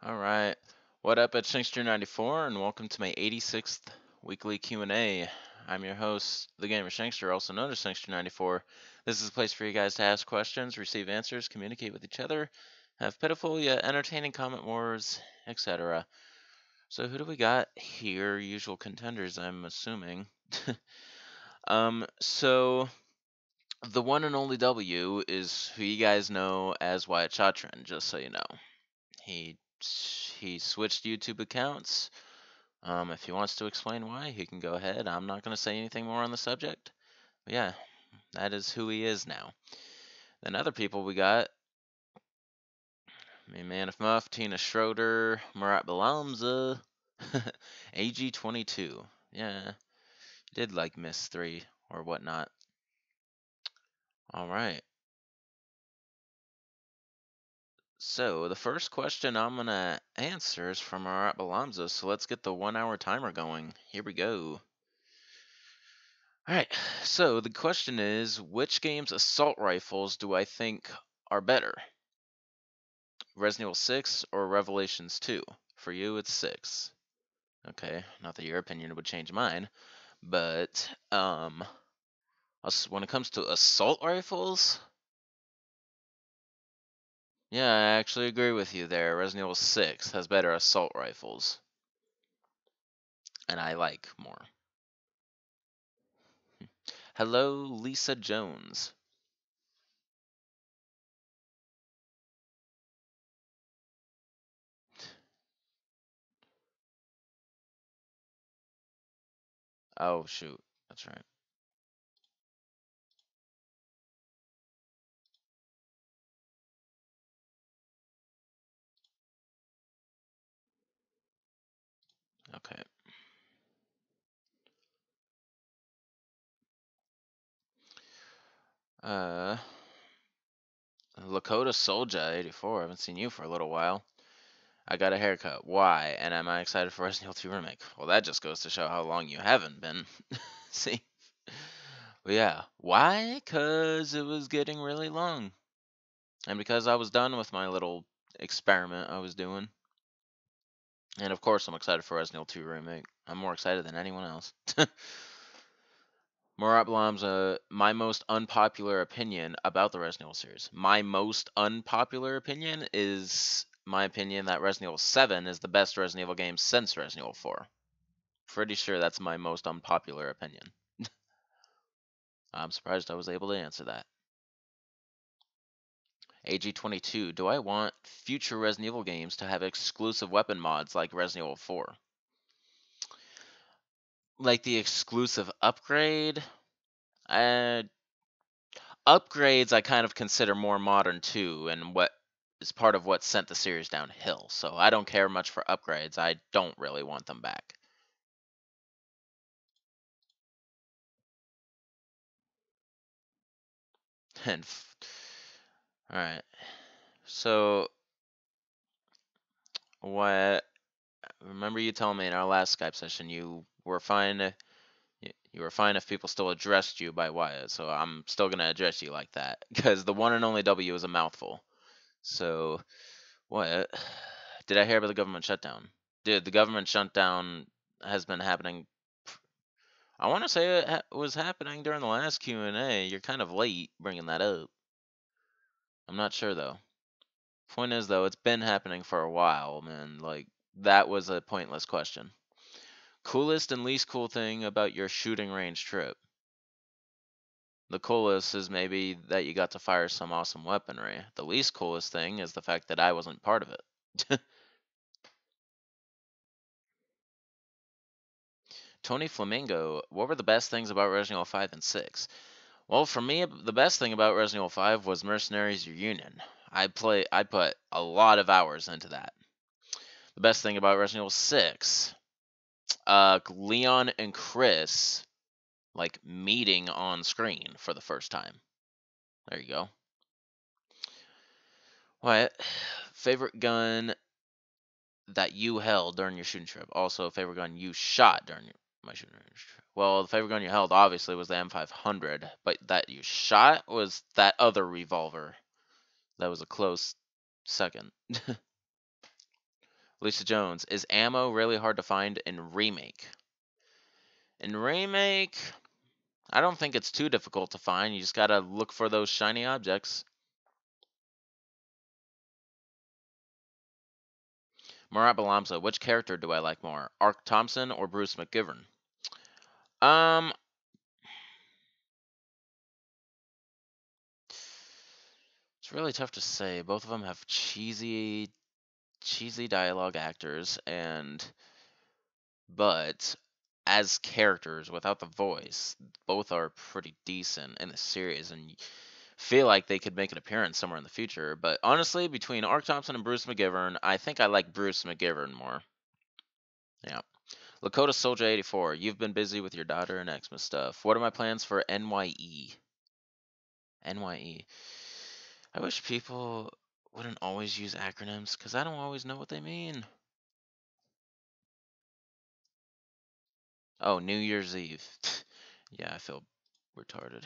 All right. What up, it's Shankster94, and welcome to my 86th weekly Q&A. I'm your host, the Gamer Shankster, also known as Shankster94. This is a place for you guys to ask questions, receive answers, communicate with each other, have pitiful yet entertaining comment wars, etc. So who do we got here? Usual contenders, I'm assuming. So the one and only W is who you guys know as Wyatt Chatran, just so you know. He he switched YouTube accounts. If he wants to explain why, he can go ahead. I'm not going to say anything more on the subject. But yeah, that is who he is now. Then other people we got, Man of Muff, Tina Schroeder, Murat Balamza, AG22. Yeah, did like miss 3 or whatnot. All right. So the first question I'm going to answer is from Murat Balamza. So let's get the 1 hour timer going. Here we go. All right, so the question is, which game's assault rifles do I think are better? Resident Evil 6 or Revelations 2? For you, it's 6. Okay, not that your opinion would change mine, but when it comes to assault rifles, yeah, I actually agree with you there. Resident Evil 6 has better assault rifles, and I like more. Hello, Lisa Jones. Oh, shoot, that's right. Okay. Uh, Lakota Soldier 84. I haven't seen you for a little while. I got a haircut. Why? And am I excited for Resident Evil 2 Remake? Well, that just goes to show how long you haven't been. See? But yeah. Why? Because it was getting really long. And because I was done with my little experiment I was doing. And of course, I'm excited for Resident Evil 2 Remake. I'm more excited than anyone else. Murat Blam's my most unpopular opinion about the Resident Evil series. My most unpopular opinion is my opinion that Resident Evil 7 is the best Resident Evil game since Resident Evil 4. Pretty sure that's my most unpopular opinion. I'm surprised I was able to answer that. AG22, do I want future Resident Evil games to have exclusive weapon mods like Resident Evil 4? Like the exclusive upgrade? Upgrades I kind of consider more modern too, and what is part of what sent the series downhill. So I don't care much for upgrades. I don't really want them back. And all right. So what? Remember you telling me in our last Skype session you were fine. You were fine if people still addressed you by Wyatt. So I'm still gonna address you like that because the one and only W is a mouthful. So what? Did I hear about the government shutdown? Dude, the government shutdown has been happening. I want to say it was happening during the last Q&A. You're kind of late bringing that up. I'm not sure though. Point is though, it's been happening for a while, man. Like that was a pointless question. Coolest and least cool thing about your shooting range trip? The coolest is maybe that you got to fire some awesome weaponry. The least coolest thing is the fact that I wasn't part of it. Tony Flamingo, what were the best things about Resident Evil 5 and 6? Well, for me, the best thing about Resident Evil 5 was Mercenaries Reunion. I put a lot of hours into that. The best thing about Resident Evil 6, Leon and Chris like meeting on screen for the first time. There you go. What favorite gun that you held during your shooting trip? Also, favorite gun you shot during my shooting trip. Well, the favorite gun you held obviously was the M500, but that you shot was that other revolver. That was a close second. Lisa Jones, is ammo really hard to find in Remake? In Remake, I don't think it's too difficult to find. You just gotta look for those shiny objects. Murat Balamza, which character do I like more, Ark Thompson or Bruce McGivern? Um, it's really tough to say. Both of them have cheesy dialogue actors, but as characters without the voice, both are pretty decent in the series, and feel like they could make an appearance somewhere in the future. But honestly, between Ark Thompson and Bruce McGivern, I think I like Bruce McGivern more. Yeah. Lakota Soldier 84, you've been busy with your daughter and Xmas stuff. What are my plans for NYE? NYE. I wish people wouldn't always use acronyms because I don't always know what they mean. Oh, New Year's Eve. Yeah, I feel retarded.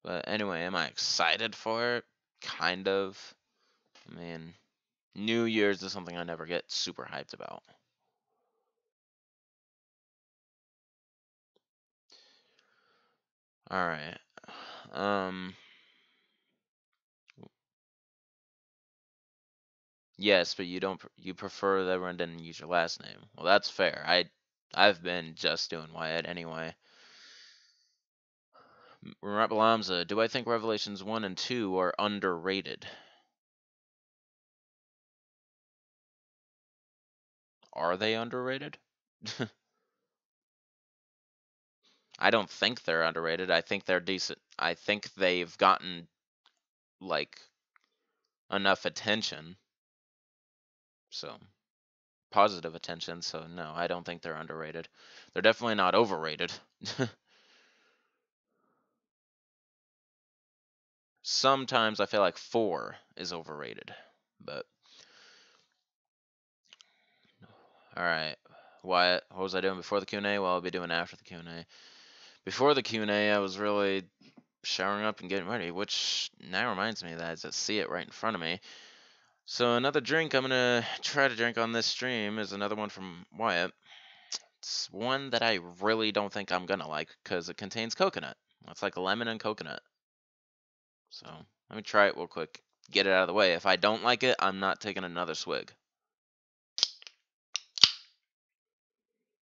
But anyway, am I excited for it? Kind of. I mean, New Year's is something I never get super hyped about. All right. Um. Yes, but you don't. You prefer that everyone didn't use your last name. Well, that's fair. I've been just doing Wyatt anyway. Balamza, do I think Revelations 1 and 2 are underrated? Are they underrated? I don't think they're underrated. I think they're decent. I think they've gotten like enough attention. So, positive attention. So, no, I don't think they're underrated. They're definitely not overrated. Sometimes I feel like 4 is overrated. But all right. What was I doing before the Q&A? Well, I'll be doing after the Q&A. Before the Q&A, I was really showering up and getting ready, which now reminds me that I just see it right in front of me. So another drink I'm gonna try to drink on this stream is another one from Wyatt. It's one that I really don't think I'm gonna like because it contains coconut. It's like lemon and coconut. So let me try it real quick. Get it out of the way. If I don't like it, I'm not taking another swig.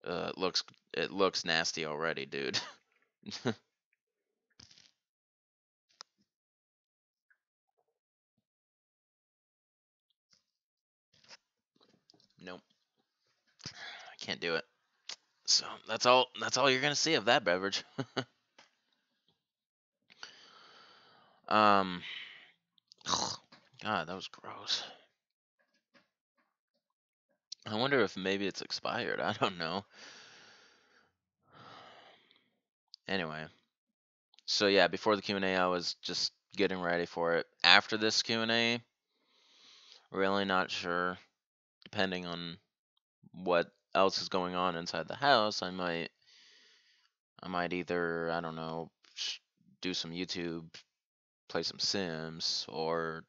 It looks nasty already, dude. Nope, I can't do it. So that's all. That's all you're gonna see of that beverage. um, God, that was gross. I wonder if maybe it's expired. I don't know. Anyway, so yeah, before the Q&A, I was just getting ready for it. After this Q&A, really not sure. Depending on what else is going on inside the house, I might either, I don't know, do some YouTube, play some Sims, or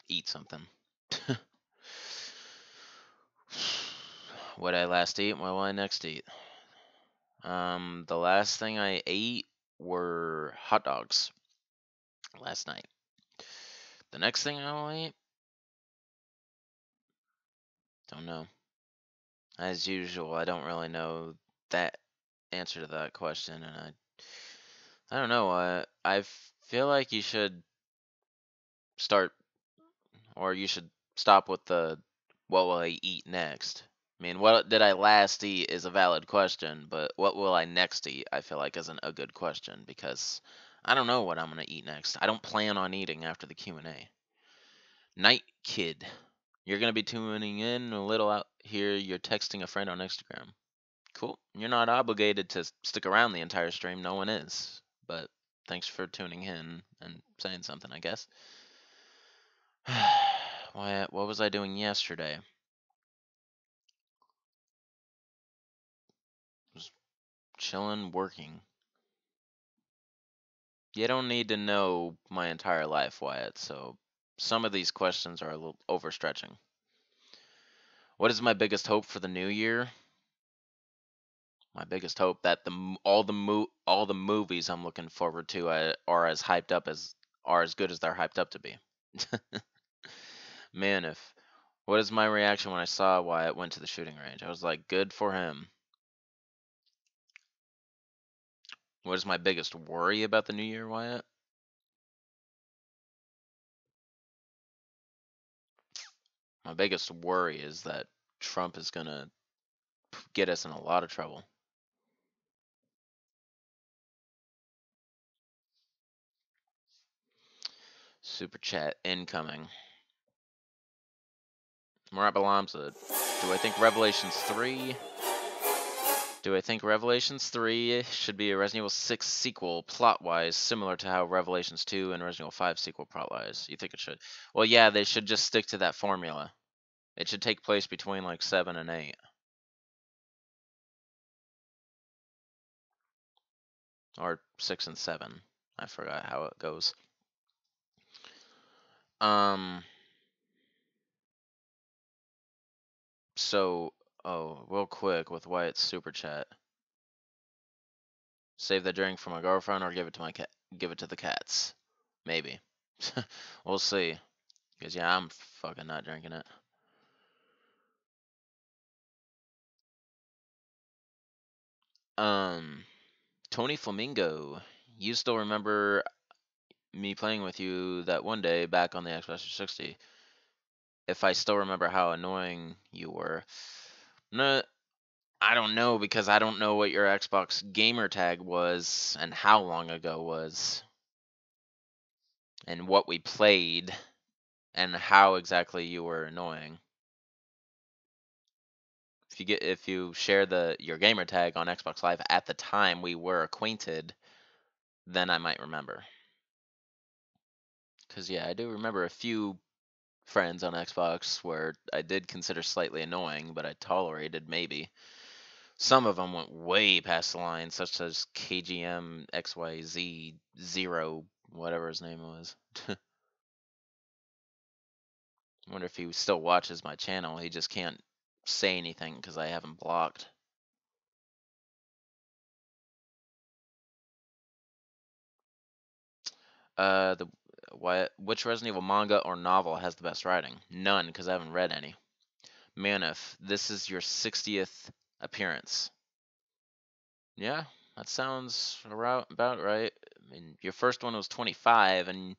eat something. What I last eat? What will I next eat? The last thing I ate were hot dogs last night. The next thing I will eat? Don't know. As usual, I don't really know that answer to that question, and I don't know. I feel like you should start, or you should stop with the what will I eat next. I mean, what did I last eat is a valid question, but what will I next eat? I feel like isn't a good question because I don't know what I'm gonna eat next. I don't plan on eating after the Q&A. Night Kid, you're gonna be tuning in a little out here. You're texting a friend on Instagram. Cool. You're not obligated to stick around the entire stream. No one is. But thanks for tuning in and saying something, I guess. What was I doing yesterday? Was chilling, working. You don't need to know my entire life, Wyatt, so some of these questions are a little overstretching. What is my biggest hope for the new year? My biggest hope that all the movies I'm looking forward to are as hyped up as are as good as they're hyped up to be. Man, if what is my reaction when I saw Wyatt went to the shooting range? I was like, good for him. What is my biggest worry about the new year, Wyatt? My biggest worry is that Trump is gonna get us in a lot of trouble. Super chat incoming. Murat Balamza. Do I think Revelations 3 Do I think Revelations 3 should be a Resident Evil 6 sequel plot-wise, similar to how Revelations 2 and Resident Evil 5 sequel plot-wise? You think it should? Well, yeah, they should just stick to that formula. It should take place between like 7 and 8. Or 6 and 7. I forgot how it goes. Um, so, real quick with Wyatt's super chat. Save the drink for my girlfriend or give it to give it to the cats. Maybe. We'll see. Because, yeah, I'm fucking not drinking it. Tony Flamingo, you still remember me playing with you that one day back on the Xbox 360? If I still remember how annoying you were. No, I don't know because I don't know what your Xbox gamer tag was and how long ago was and what we played and how exactly you were annoying. If you share your gamer tag on Xbox Live at the time we were acquainted, then I might remember. Cause yeah, I do remember a few friends on Xbox where I did consider slightly annoying, but I tolerated maybe. Some of them went way past the line, such as KGM XYZ0, whatever his name was. I wonder if he still watches my channel. He just can't say anything because I have him blocked. The which Resident Evil manga or novel has the best writing? None, because I haven't read any. Manif, this is your 60th appearance. Yeah, that sounds about right. I mean, your first one was 25, and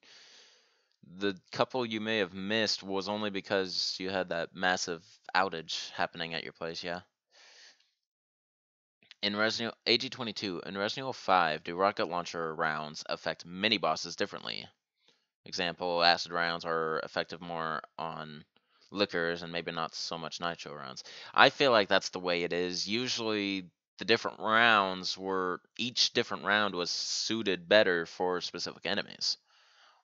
the couple you may have missed was only because you had that massive outage happening at your place, yeah. In Resident Evil, AG22, in Resident Evil 5, do rocket launcher rounds affect mini bosses differently? Example, acid rounds are effective more on liquors and maybe not so much nitro rounds. I feel like that's the way it is. Usually the different rounds were each different round was suited better for specific enemies.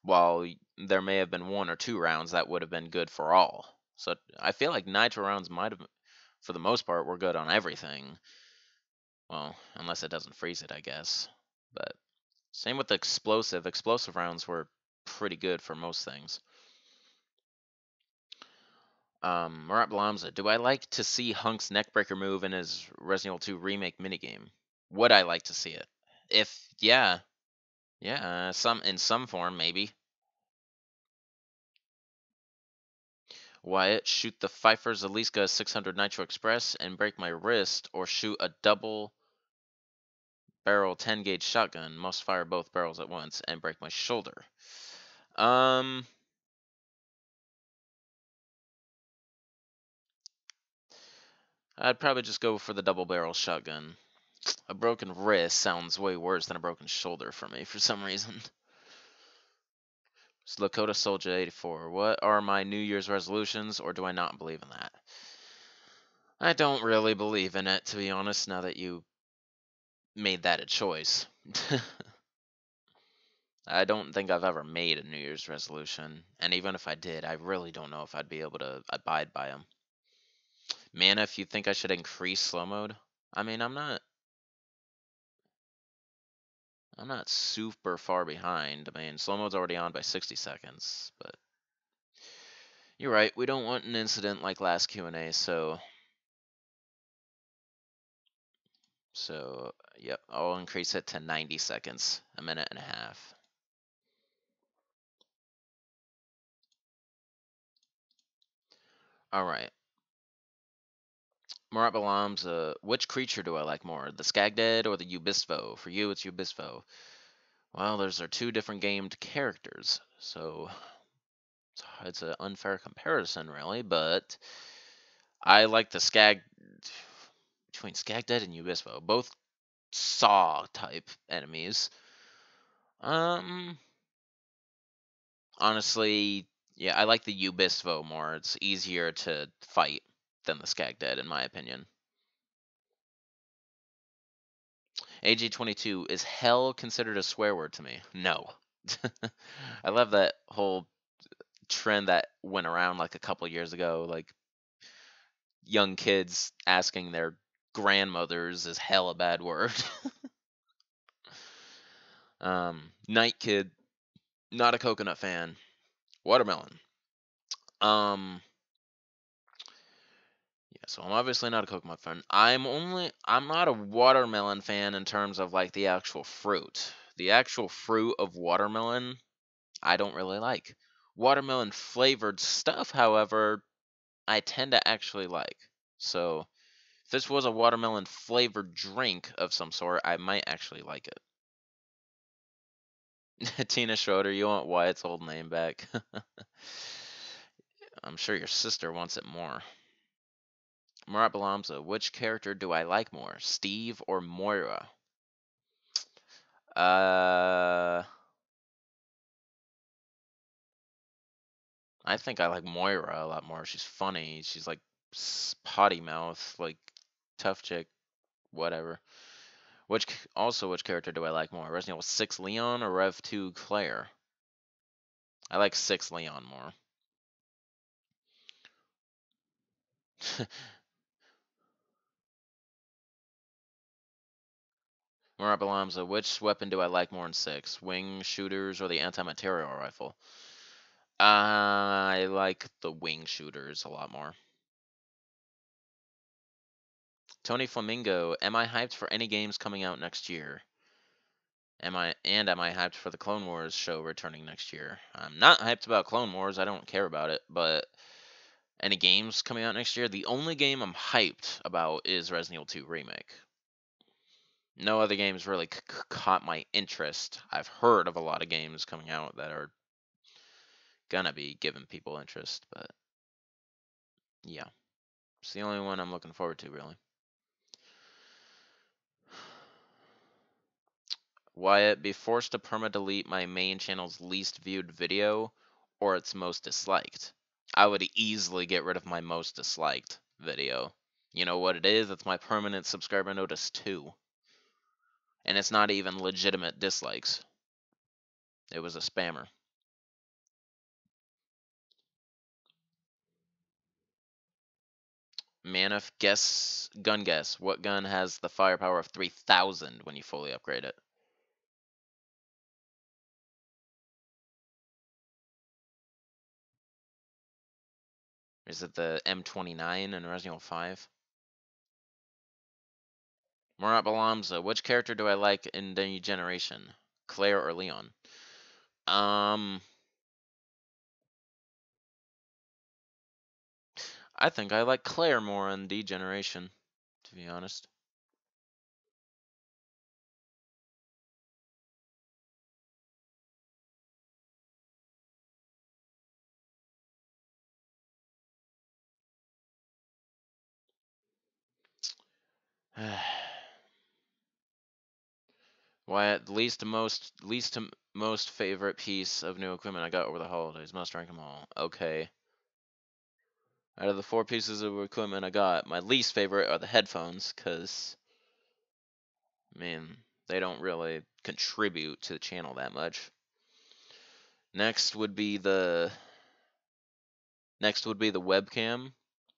While there may have been one or two rounds that would have been good for all. So I feel like nitro rounds might have for the most part were good on everything. Well, unless it doesn't freeze it, I guess. But same with the explosive. Explosive rounds were pretty good for most things. Murat Blamza, do I like to see Hunk's neckbreaker move in his Resident Evil 2 remake minigame? Would I like to see it? If yeah, some in some form maybe. Wyatt, shoot the Pfeiffer's Aliska 600 Nitro Express and break my wrist, or shoot a double barrel 10 gauge shotgun. Must fire both barrels at once and break my shoulder. I'd probably just go for the double barrel shotgun. A broken wrist sounds way worse than a broken shoulder for me for some reason. It's Lakota Soldier 84. What are my New Year's resolutions, or do I not believe in that? I don't really believe in it, to be honest, now that you made that a choice. I don't think I've ever made a New Year's resolution, and even if I did, I really don't know if I'd be able to abide by them. Man, if you think I should increase slow mode, I mean, I'm not. I'm not super far behind. I mean, slow mode's already on by 60 seconds, but you're right. We don't want an incident like last Q&A, so yep, I'll increase it to 90 seconds, a minute and a half. All right. Murat Balam's, which creature do I like more, the Skagdead or the Ubisvo? For you, it's Ubisvo. Well, those are two different gamed characters, so it's an unfair comparison, really, but I like the between Skagdead and Ubisvo, both saw type enemies. Um, Honestly, yeah, I like the Ubisvo more. It's easier to fight than the Skagdead, in my opinion. AG22, is hell considered a swear word to me? No. I love that whole trend that went around like a couple years ago, like young kids asking their grandmothers, is hell a bad word? Night Kid, not a coconut fan. Watermelon. Um, yeah, so I'm obviously not a coconut fan. I'm not a watermelon fan in terms of like the actual fruit. The actual fruit of watermelon, I don't really like. Watermelon flavored stuff, however, I tend to actually like. So if this was a watermelon flavored drink of some sort, I might actually like it. Tina Schroeder, you want Wyatt's old name back? I'm sure your sister wants it more. Murat Balamza, which character do I like more, Steve or Moira? Uh, I think I like Moira a lot more. She's funny. She's like potty mouth, like tough chick, whatever. Which character do I like more, Resident Evil 6 Leon or Rev 2 Claire? I like 6 Leon more. Murat Balamza, which weapon do I like more in 6? Wing shooters or the anti-material rifle? I like the wing shooters a lot more. Tony Flamingo, am I hyped for any games coming out next year? Am I hyped for the Clone Wars show returning next year? I'm not hyped about Clone Wars. I don't care about it, but any games coming out next year? The only game I'm hyped about is Resident Evil 2 Remake. No other games really caught my interest. I've heard of a lot of games coming out that are gonna be giving people interest, but yeah, it's the only one I'm looking forward to, really. Wyatt, be forced to perma-delete my main channel's least viewed video or its most disliked. I would easily get rid of my most disliked video. You know what it is? It's my permanent subscriber notice 2. And it's not even legitimate dislikes. It was a spammer. Manif, gun guess. What gun has the firepower of 3,000 when you fully upgrade it? Is it the M29 in Resident Evil 5? Murat Balamza, which character do I like in the new generation? Claire or Leon? I think I like Claire more in D generation, to be honest. Why at least to most favorite piece of new equipment I got over the holidays? Must rank them all. Okay. Out of the 4 pieces of equipment I got, my least favorite are the headphones, because, I mean, they don't really contribute to the channel that much. Next would be the webcam,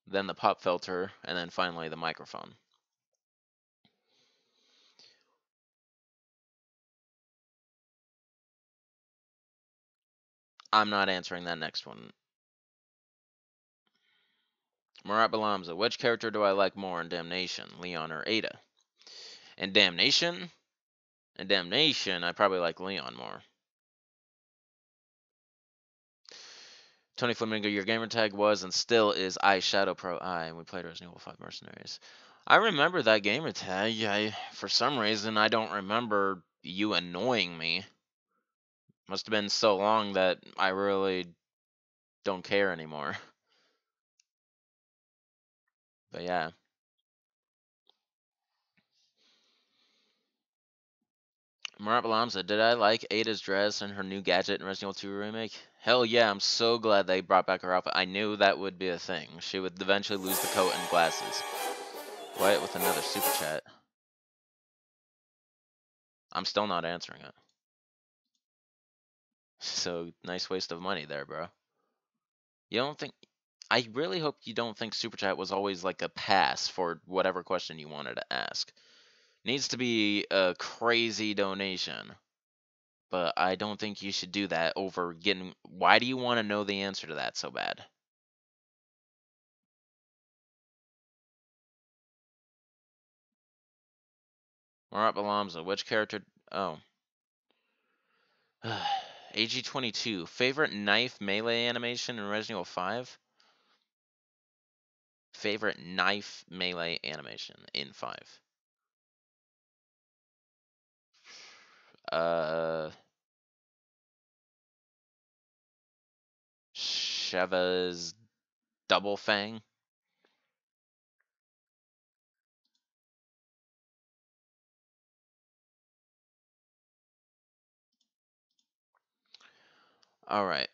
then the pop filter, and then finally the microphone. I'm not answering that next one. Murat Balamza, which character do I like more in Damnation, Leon or Ada? In Damnation? In Damnation, I probably like Leon more. Tony Flamingo, your gamer tag was and still is I Shadow Pro I, and we played Resident Evil 5 Mercenaries. I remember that gamer tag. For some reason, I don't remember you annoying me. Must have been so long that I really don't care anymore. But yeah. Murat Balamza, did I like Ada's dress and her new gadget in Resident Evil 2 Remake? Hell yeah, I'm so glad they brought back her outfit. I knew that would be a thing. She would eventually lose the coat and glasses. Wyatt with another super chat. I'm still not answering it. So, nice waste of money there, bro. You don't think... I really hope you don't think super chat was always like a pass for whatever question you wanted to ask. Needs to be a crazy donation. But I don't think you should do that over getting... Why do you want to know the answer to that so bad? Murat Balamza, which character... Oh. AG22, favorite knife melee animation in Resident Evil 5? Favorite knife melee animation in 5? Sheva's Double Fang? Alright.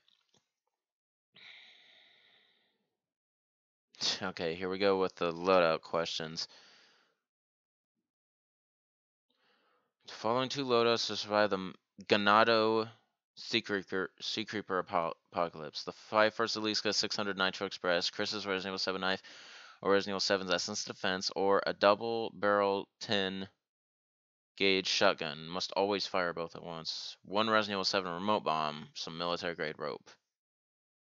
Okay, here we go with the loadout questions. Following two loadouts to survive the Ganado Sea Creeper Apocalypse. The 5 first Aliska 600 Nitro Express, Chris's Resident Evil 7 knife, or Resident Evil 7's Essence Defense, or a double barrel 10 gauge shotgun. Must always fire both at once. One Resident Evil 7 remote bomb, some military grade rope.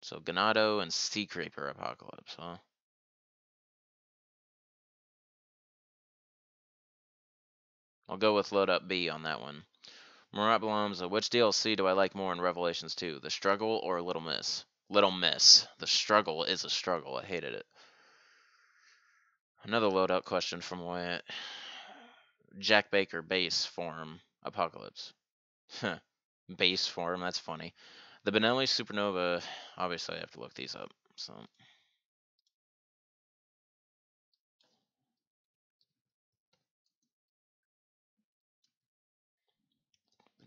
So Ganado and Sea Creeper Apocalypse, huh? I'll go with load up B on that one. Murat Balamza, which DLC do I like more in Revelations 2? The Struggle or Little Miss? Little Miss. The Struggle is a struggle. I hated it. Another loadout question from Wyatt. Jack Baker, base form, Apocalypse. Base form, that's funny. The Benelli Supernova, obviously I have to look these up. So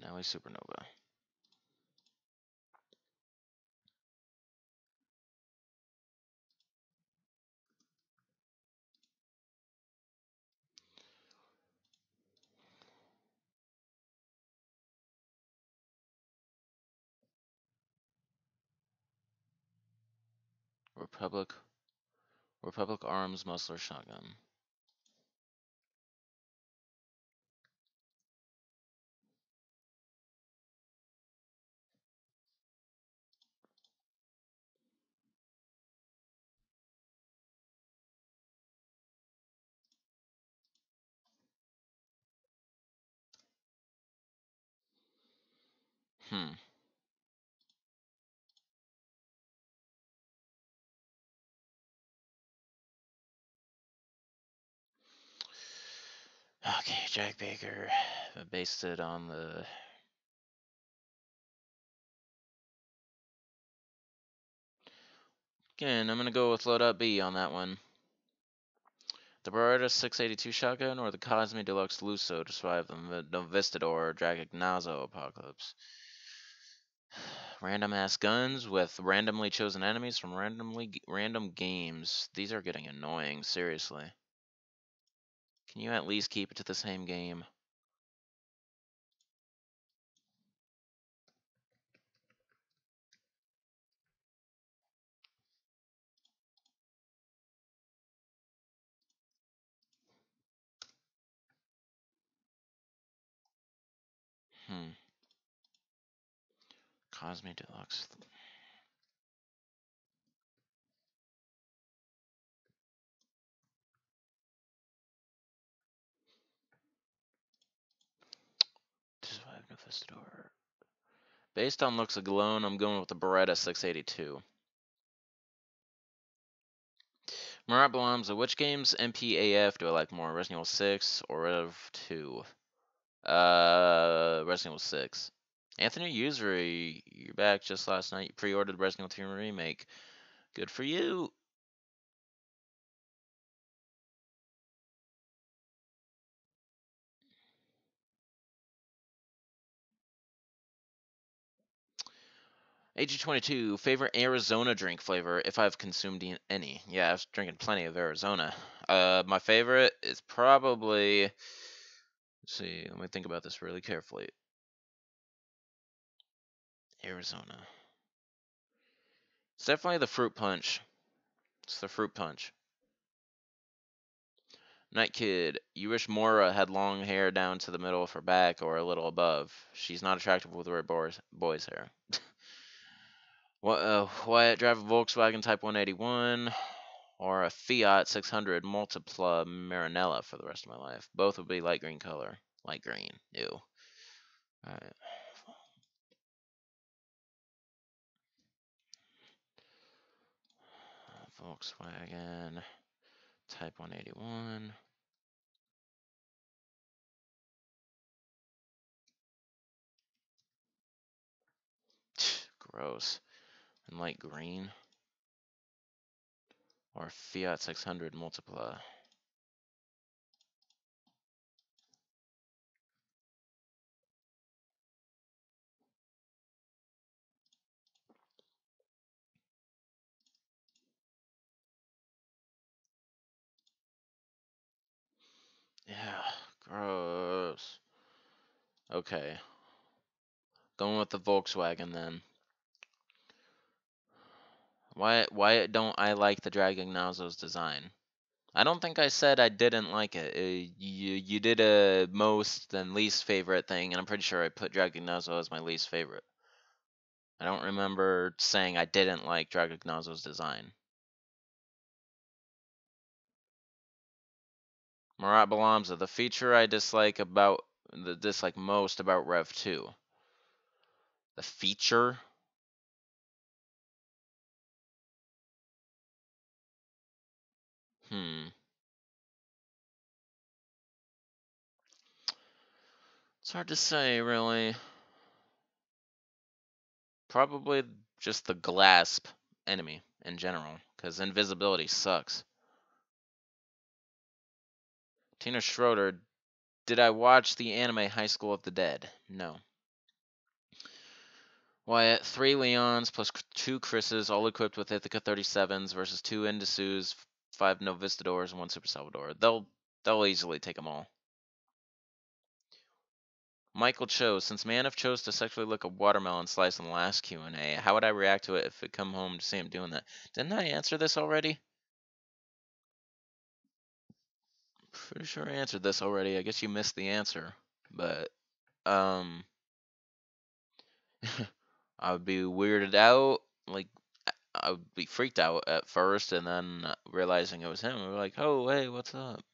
Benelli Supernova. Republic Arms Muscular Shotgun. Hmm. Okay, Jack Baker. I based it on the... Again, I'm going to go with load up B on that one. The Beretta 682 shotgun or the Cosme Deluxe Lusso to survive the Novistador Dragagnazo Apocalypse. Random ass guns with randomly chosen enemies from random games. These are getting annoying, seriously. Can you at least keep it to the same game? Cosme Deluxe. Magnificador. Based on looks alone, I'm going with the Beretta 682. Murat Balamza, which games MPAF do I like more, Resident Evil 6 or Rev 2? Resident Evil 6. Anthony Usery, you're back just last night. You pre-ordered Resident Evil 2 Remake. Good for you. AG22, favorite Arizona drink flavor, if I've consumed any. Yeah, I was drinking plenty of Arizona. My favorite is probably, let's see, let me think about this really carefully. Arizona. It's definitely the fruit punch. It's the fruit punch. Night Kid, you wish Mora had long hair down to the middle of her back or a little above. She's not attractive with red boy's hair. Wyatt, drive a Volkswagen Type 181 or a Fiat 600 Multipla Marinella for the rest of my life. Both would be light green color. Light green. Ew. Alright. Volkswagen Type 181. Gross. And light green. Or Fiat 600 Multipla. Yeah, gross. Okay. Going with the Volkswagen then. Why don't I like the Dragon Nazo's design? I don't think I said I didn't like it. You did a most and least favorite thing, and I'm pretty sure I put Dragon Nazo as my least favorite. I don't remember saying I didn't like Dragon Nazo's design. Murat Balamza, the feature I dislike most about Rev 2. The feature? Hmm. It's hard to say, really. Probably just the Glasp enemy in general, because invisibility sucks. Tina Schroeder, did I watch the anime High School of the Dead? No. Wyatt, 3 Leons plus 2 Chris's, all equipped with Ithaca 37s versus 2 Indisus, 5 Novistadors, and 1 Super Salvador. They'll easily take them all. Michael Cho, since Manif chose to sexually lick a watermelon slice in the last Q&A, how would I react to it if I come home to see him doing that? Didn't I answer this already? Pretty sure I answered this already. I guess you missed the answer. But, I would be weirded out. Like, I would be freaked out at first, and then realizing it was him, I'd be like, oh, hey, what's up?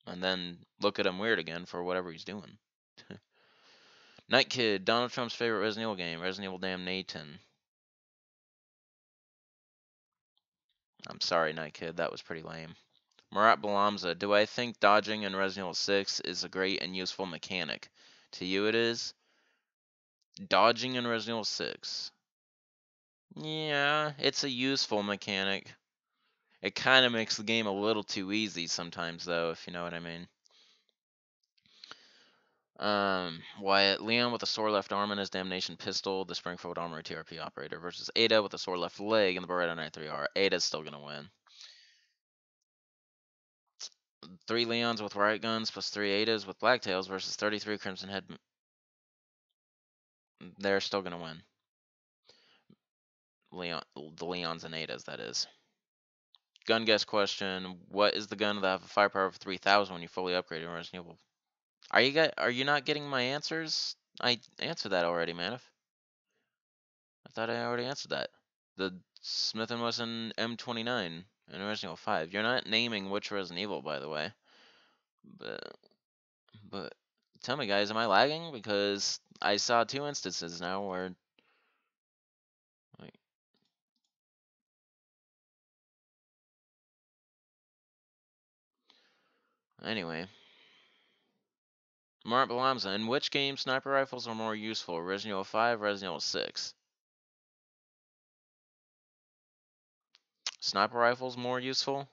And then look at him weird again for whatever he's doing. Night Kid, Donald Trump's favorite Resident Evil game, Resident Evil Damnation. I'm sorry, Night Kid, that was pretty lame. Murat Balamza, do I think dodging in Resident Evil 6 is a great and useful mechanic? To you it is? Dodging in Resident Evil 6. Yeah, it's a useful mechanic. It kind of makes the game a little too easy sometimes, though, if you know what I mean. Wyatt, Leon with a sore left arm and his Damnation pistol, the Springfield Armory TRP operator, versus Ada with a sore left leg and the Beretta 93R. Ada's still gonna win. 3 Leons with riot guns plus 3 Adas with blacktails versus 33 Crimson Head. They're still gonna win. The Leons and Adas, that is. Gun guess question: what is the gun that have a firepower of 3,000 when you fully upgrade in Resident Evil? Are you not getting my answers? I answered that already, man. I thought I already answered that. The Smith and Wesson M29 in Resident Evil 5. You're not naming which Resident Evil, by the way. But but tell me, guys, am I lagging? Because I saw two instances now where. Like, anyway, Mart Balamza, in which game sniper rifles are more useful? Resident Evil 5, Resident Evil 6. Sniper rifles more useful?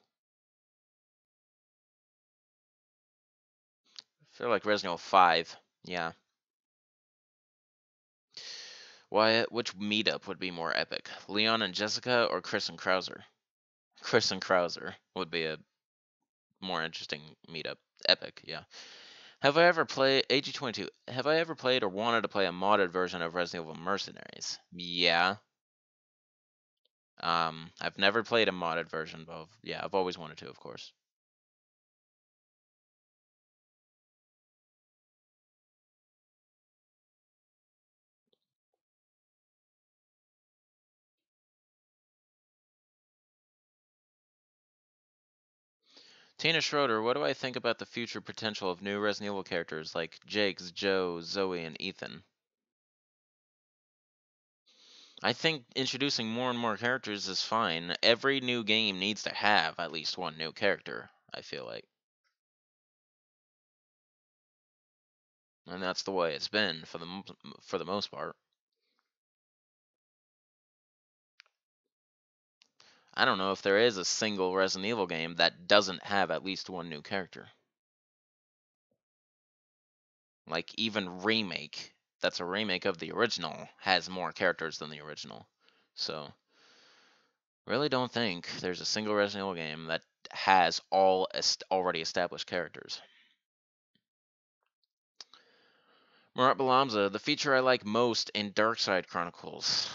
I feel like Resident Evil 5. Yeah. Wyatt, which meetup would be more epic? Leon and Jessica or Chris and Krauser? Chris and Krauser would be a more interesting meetup. Epic, yeah. Have I ever played AG22? Have I ever played or wanted to play a modded version of Resident Evil Mercenaries? Yeah. I've never played a modded version, but yeah, I've always wanted to, of course. Tina Schroeder, what do I think about the future potential of new Resident Evil characters like Jakes, Joe, Zoe, and Ethan? I think introducing more and more characters is fine. Every new game needs to have at least one new character, I feel like. And that's the way it's been for the most part. I don't know if there is a single Resident Evil game that doesn't have at least one new character. Like even remake, that's a remake of the original, has more characters than the original. So, really don't think there's a single Resident Evil game that has all already established characters. Murat Balamza, the feature I like most in Darkside Chronicles.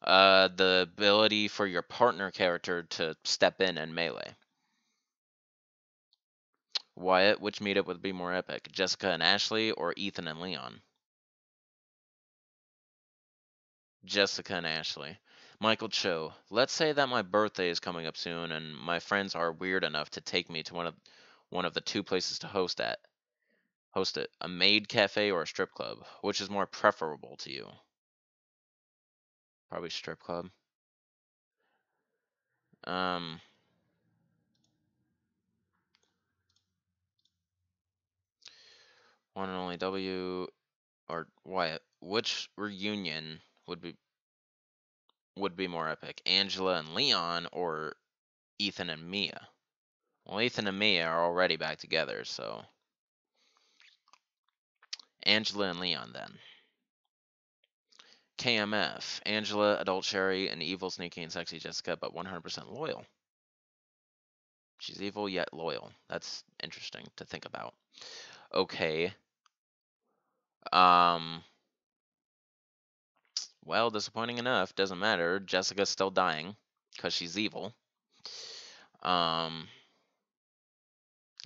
The ability for your partner character to step in and melee. Wyatt, which meetup would be more epic? Jessica and Ashley or Ethan and Leon? Jessica and Ashley. Michael Cho, let's say that my birthday is coming up soon and my friends are weird enough to take me to one of the two places to host it, a maid cafe or a strip club. Which is more preferable to you? Probably strip club. Um One and only W or Wyatt. Which reunion would be more epic? Angela and Leon or Ethan and Mia? Well, Ethan and Mia are already back together, so Angela and Leon then. KMF, Angela, Adult Sherry, and evil, sneaky, and sexy Jessica, but 100% loyal. She's evil yet loyal. That's interesting to think about. Okay. Um. Well, disappointing enough. Doesn't matter. Jessica's still dying because she's evil. Um.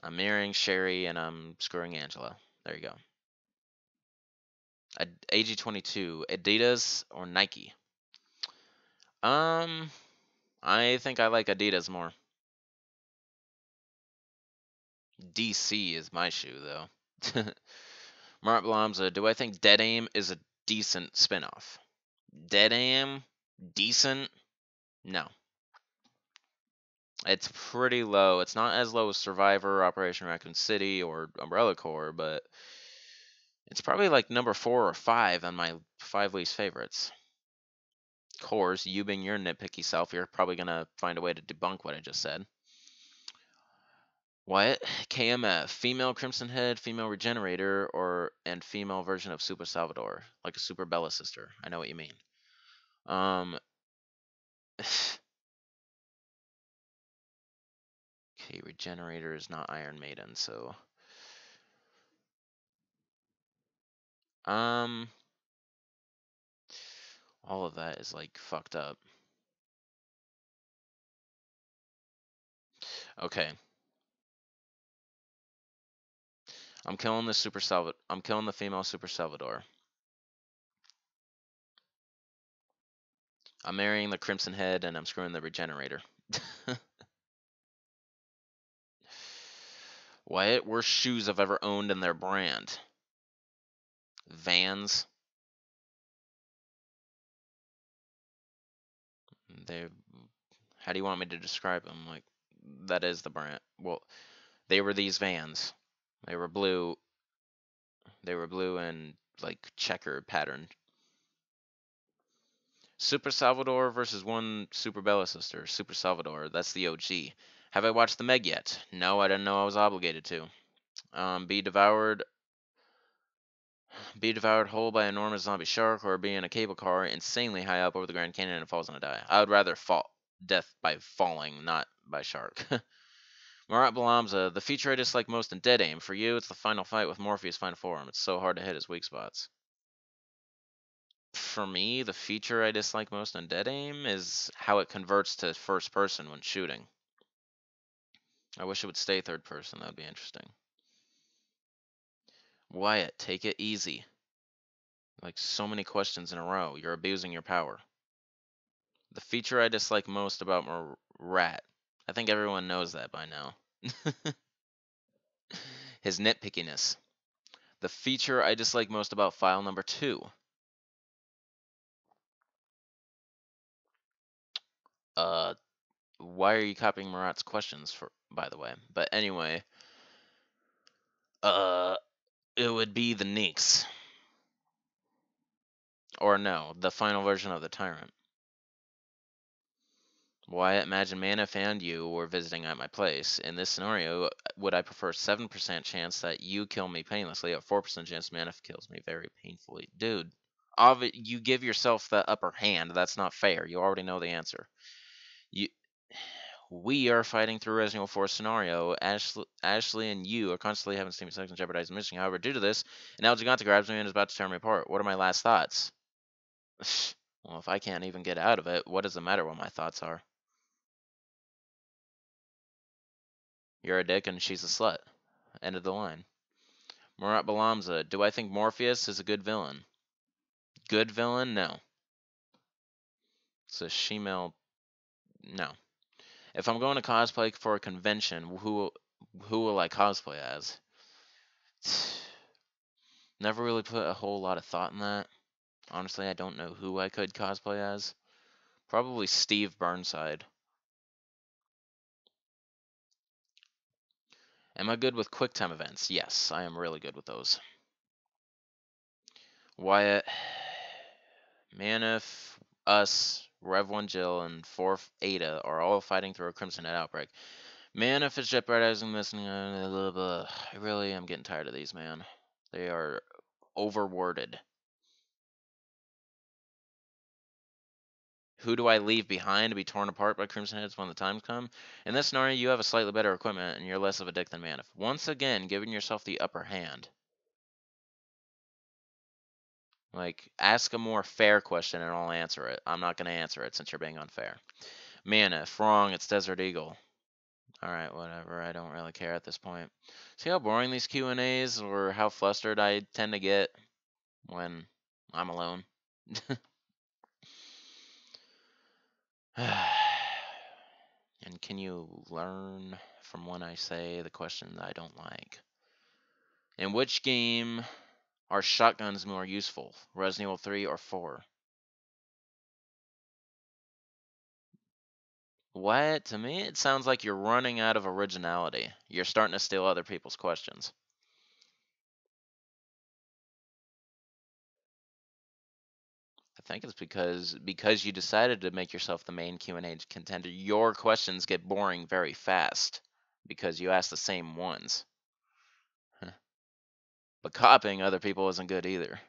I'm marrying Sherry and I'm screwing Angela. There you go. AG22, Adidas or Nike? Um, I think I like Adidas more. DC is my shoe though. Mart Blamza, do I think Dead Aim is a decent spinoff? Dead Aim, decent? No. It's pretty low. It's not as low as Survivor, Operation Raccoon City, or Umbrella Corps, but it's probably like number 4 or 5 on my 5 least favorites. Of course, you being your nitpicky self, you're probably gonna find a way to debunk what I just said. What? KMF, female Crimson Head, female Regenerator, and female version of Super Salvador, like a Super Bella sister. I know what you mean. Um. Okay, Regenerator is not Iron Maiden, so. Um. All of that is like fucked up. Okay. I'm killing the female Super Salvador. I'm marrying the Crimson Head and I'm screwing the Regenerator. What worst shoes I've ever owned in their brand? Vans. They. How do you want me to describe them? Like, that is the brand. Well, they were these Vans. They were blue. They were blue and like checkered pattern. Super Salvador versus one Super Bella sister. Super Salvador. That's the OG. Have I watched the Meg yet? No, I didn't know I was obligated to. Be devoured whole by an enormous zombie shark, or be in a cable car insanely high up over the Grand Canyon and falls and die. I would rather fall death by falling, not by shark. Marat Balamza, the feature I dislike most in Dead Aim. For you, it's the final fight with Morpheus' final form. It's so hard to hit his weak spots. For me, the feature I dislike most in Dead Aim is how it converts to first person when shooting. I wish it would stay third person. That would be interesting. Wyatt, take it easy. Like so many questions in a row. You're abusing your power. The feature I dislike most about Rat. I think everyone knows that by now. His nitpickiness. The feature I dislike most about file number 2. Why are you copying Marat's questions for, by the way? But anyway, it would be the Neeks. Or no, the final version of the Tyrant. Wyatt, imagine Manif and you were visiting at my place. In this scenario, would I prefer 7% chance that you kill me painlessly, or 4% chance Manif kills me very painfully? Dude, you give yourself the upper hand. That's not fair. You already know the answer. We are fighting through Resident Evil 4 scenario. Ashley and you are constantly having steamy sex and jeopardizing mission. However, due to this, an El Gigante grabs me and is about to tear me apart. What are my last thoughts? Well, if I can't even get out of it, what does it matter what my thoughts are? You're a dick and she's a slut. End of the line. Murat Balamza, do I think Morpheus is a good villain? Good villain? No. It's a shemale. No. If I'm going to cosplay for a convention, who will I cosplay as? Never really put a whole lot of thought in that. Honestly, I don't know who I could cosplay as. Probably Steve Burnside. Am I good with QuickTime events? Yes, I am really good with those. Wyatt, Manif, us, Rev1 Jill, and 4 Ada are all fighting through a Crimson Head outbreak. Manif is jeopardizing this. I really am getting tired of these, man. They are overworded. Who do I leave behind to be torn apart by Crimson Heads when the times come? In this scenario, you have a slightly better equipment and you're less of a dick than Manif. Once again, giving yourself the upper hand. Like, ask a more fair question and I'll answer it. I'm not going to answer it since you're being unfair. Manif, wrong, it's Desert Eagle. Alright, whatever, I don't really care at this point. See how boring these Q&As or how flustered I tend to get when I'm alone? And can you learn from when I say the question that I don't like? In which game are shotguns more useful? Resident Evil 3 or 4? What? To me, it sounds like you're running out of originality. You're starting to steal other people's questions. I think it's because you decided to make yourself the main Q&A contender. Your questions get boring very fast because you ask the same ones. But copying other people isn't good either.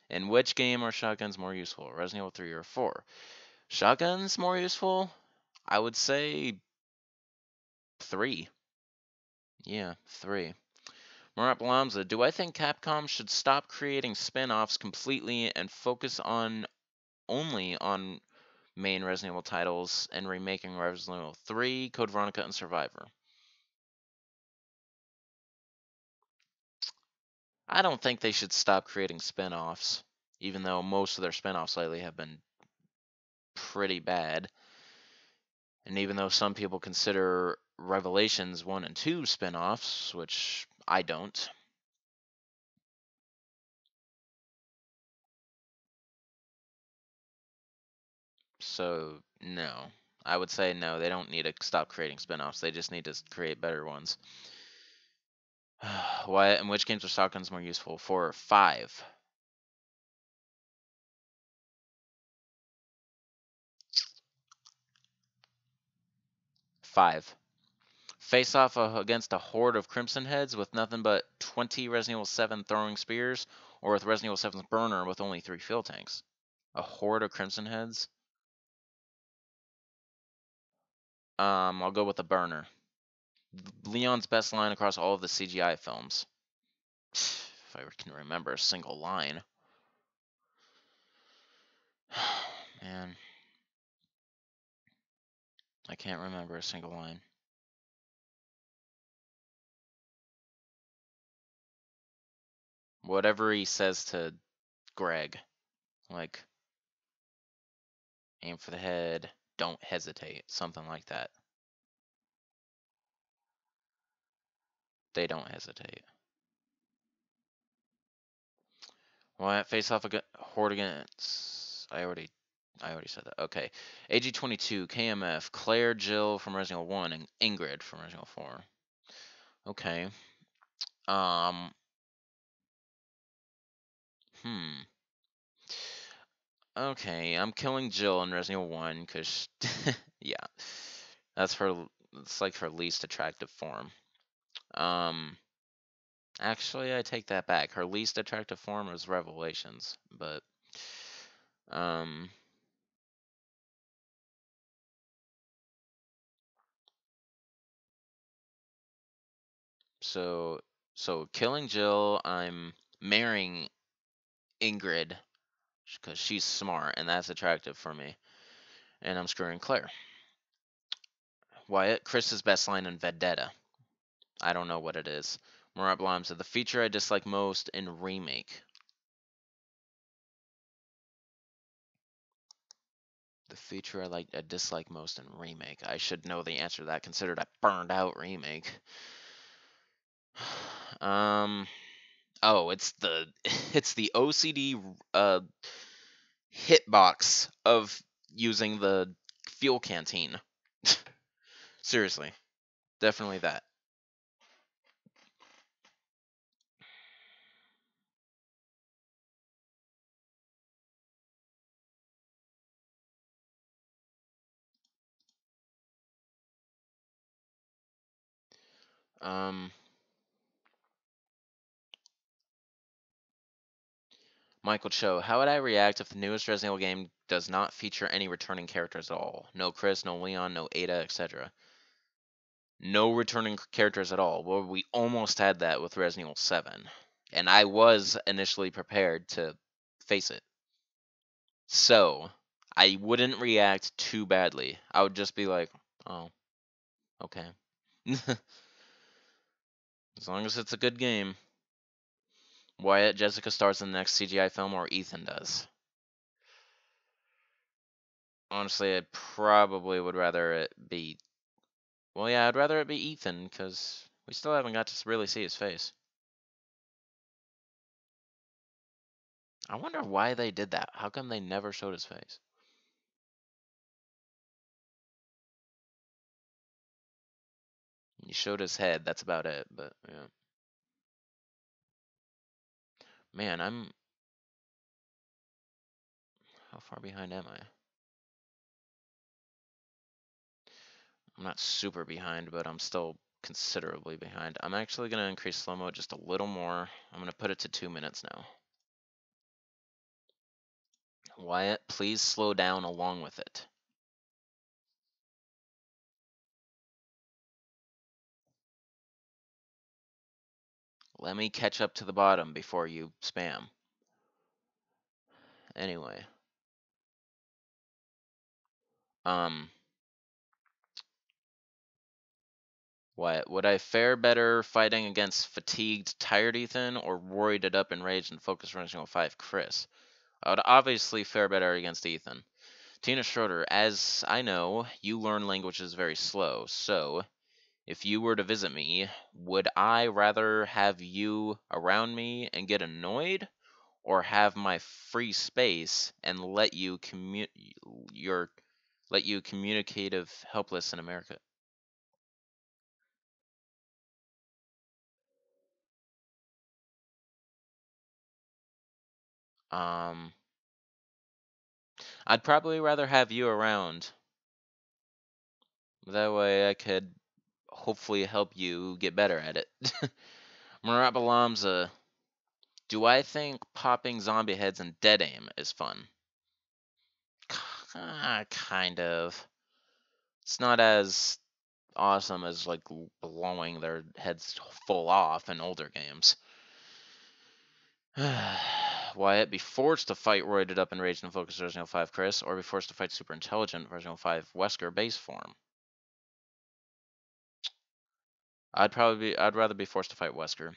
In which game are shotguns more useful? Resident Evil 3 or 4? Shotguns more useful? I would say 3. Yeah, 3. Murat Balamza, do I think Capcom should stop creating spin-offs completely and focus only on main Resident Evil titles and remaking Resident Evil 3, Code Veronica, and Survivor? I don't think they should stop creating spin-offs, even though most of their spin-offs lately have been pretty bad. And even though some people consider Revelations 1 and 2 spin-offs, which I don't. So, no. I would say no, they don't need to stop creating spin-offs. They just need to create better ones. Why? And which games are shotguns more useful? For 5. 5. Face off against a horde of Crimson Heads with nothing but 20 Resident Evil 7 throwing spears, or with Resident Evil 7's burner with only 3 fuel tanks. A horde of Crimson Heads? I'll go with the burner. Leon's best line across all of the CGI films. If I can remember a single line. Man. I can't remember a single line. Whatever he says to Greg. Like, aim for the head, don't hesitate. Something like that. They don't hesitate. What? Face off against horde against. I already said that. Okay. AG22, KMF, Claire, Jill from Resident Evil 1, and Ingrid from Resident Evil 4. Okay. Hmm. Okay, I'm killing Jill in Resident Evil 1 because, yeah, that's her. It's like her least attractive form. Actually, I take that back. Her least attractive form was Revelations, but, so killing Jill, I'm marrying Ingrid because she's smart and that's attractive for me, and I'm screwing Claire. Wyatt, Chris's best line in Vendetta. I don't know what it is. Murat Blam said the feature I dislike most in Remake. The feature I dislike most in Remake. I should know the answer to that, considered I burned out Remake. Oh, it's the OCD hitbox of using the fuel canteen. Seriously, definitely that. Michael Cho, how would I react if the newest Resident Evil game does not feature any returning characters at all? No Chris, no Leon, no Ada, etc. No returning characters at all. Well, we almost had that with Resident Evil 7. And I was initially prepared to face it. So, I wouldn't react too badly. I would just be like, oh, okay. As long as it's a good game. Wyatt, Jessica stars in the next CGI film or Ethan does? Honestly, I probably would rather it be... Well, yeah, I'd rather it be Ethan, because we still haven't got to really see his face. I wonder why they did that. How come they never showed his face? He showed his head, that's about it, but yeah. Man, how far behind am I? I'm not super behind, but I'm still considerably behind. I'm actually going to increase slow-mo just a little more. I'm going to put it to 2 minutes now. Wyatt, please slow down along with it. Let me catch up to the bottom before you spam. Anyway. What would I fare better fighting against fatigued, tired Ethan, or worried up, enraged, and focused Resident Evil 5 Chris? I would obviously fare better against Ethan. Tina Schroeder, as I know, you learn languages very slow, so if you were to visit me, would I rather have you around me and get annoyed, or have my free space and your let you communicative helpless in America? Um, I'd probably rather have you around. That way I could hopefully help you get better at it. Marabalamza, do I think popping zombie heads and dead aim is fun? Kind of. It's not as awesome as like blowing their heads full off in older games. Wyatt, be forced to fight roided up enraged and focused version 05 Chris, or be forced to fight super intelligent version 05 Wesker base form. I'd rather be forced to fight Wesker.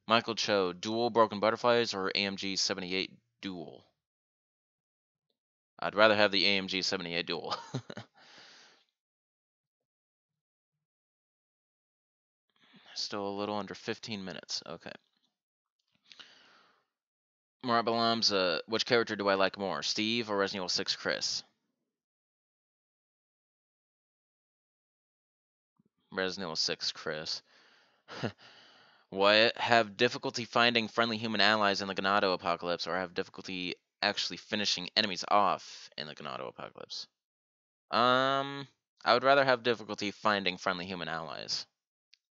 Michael Cho, dual broken butterflies or AMG 78 dual? I'd rather have the AMG 78 dual. Still a little under 15 minutes. Okay. Marabalams, which character do I like more, Steve or Resident Evil 6 Chris? Resident Evil 6 Chris. What? Have difficulty finding friendly human allies in the Ganado apocalypse, or have difficulty actually finishing enemies off in the Ganado apocalypse? I would rather have difficulty finding friendly human allies.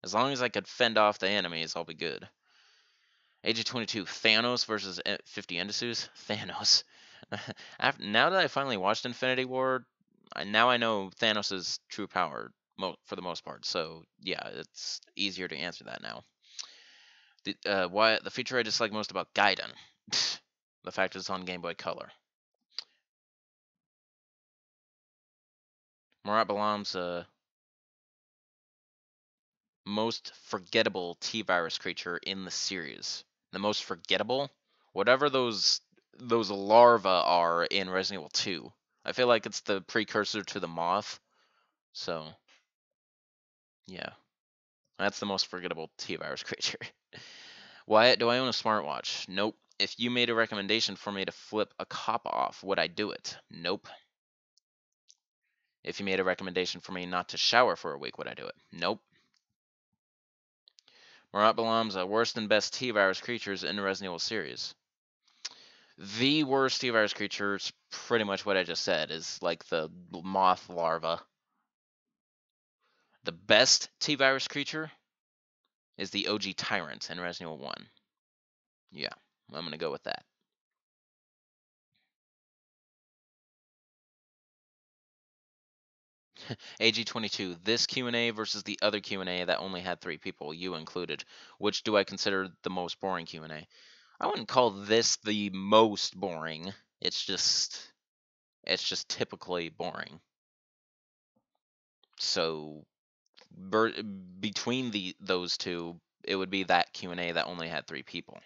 As long as I could fend off the enemies, I'll be good. AG22, Thanos versus 50 Endesus? Thanos. Now that I finally watched Infinity War, now I know Thanos' true power for the most part. So yeah, it's easier to answer that now. The feature I dislike most about Gaiden, the fact it's on Game Boy Color. Murat Balam's most forgettable T-virus creature in the series. The most forgettable, whatever those larvae are in Resident Evil 2. I feel like it's the precursor to the moth. So, yeah. That's the most forgettable T-virus creature. Wyatt, do I own a smartwatch? Nope. If you made a recommendation for me to flip a cop off, would I do it? Nope. If you made a recommendation for me not to shower for a week, would I do it? Nope. Marat Balam's worst and best T-virus creatures in the Resident Evil series. The worst T-virus creature is pretty much what I just said, is like the moth larva. The best T-virus creature is the OG Tyrant in Resident Evil 1. Yeah, I'm going to go with that. AG22, this Q&A versus the other Q&A that only had 3 people, you included. Which do I consider the most boring Q&A? I wouldn't call this the most boring. It's just typically boring. So between those two, it would be that Q&A that only had 3 people.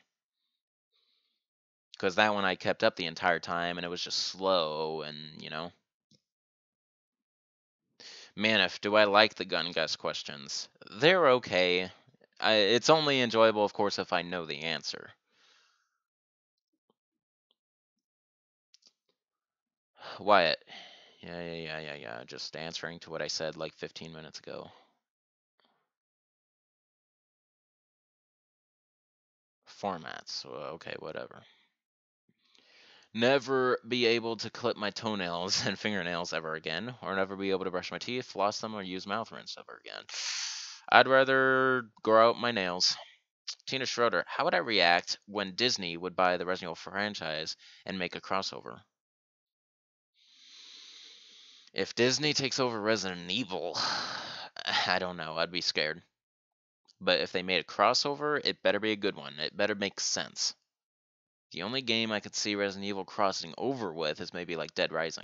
Because that one I kept up the entire time, and it was just slow, and, you know. Manif, do I like the gun guess questions? They're okay. It's only enjoyable, of course, if I know the answer. Wyatt. Yeah. Just answering to what I said like 15 minutes ago. Formats. Well, okay, whatever. Never be able to clip my toenails and fingernails ever again, or never be able to brush my teeth, floss them, or use mouth rinse ever again. I'd rather grow out my nails. Tina Schroeder, how would I react when Disney would buy the Resident Evil franchise and make a crossover? If Disney takes over Resident Evil, I don't know. I'd be scared. But if they made a crossover, it better be a good one. It better make sense. The only game I could see Resident Evil crossing over with is maybe like Dead Rising.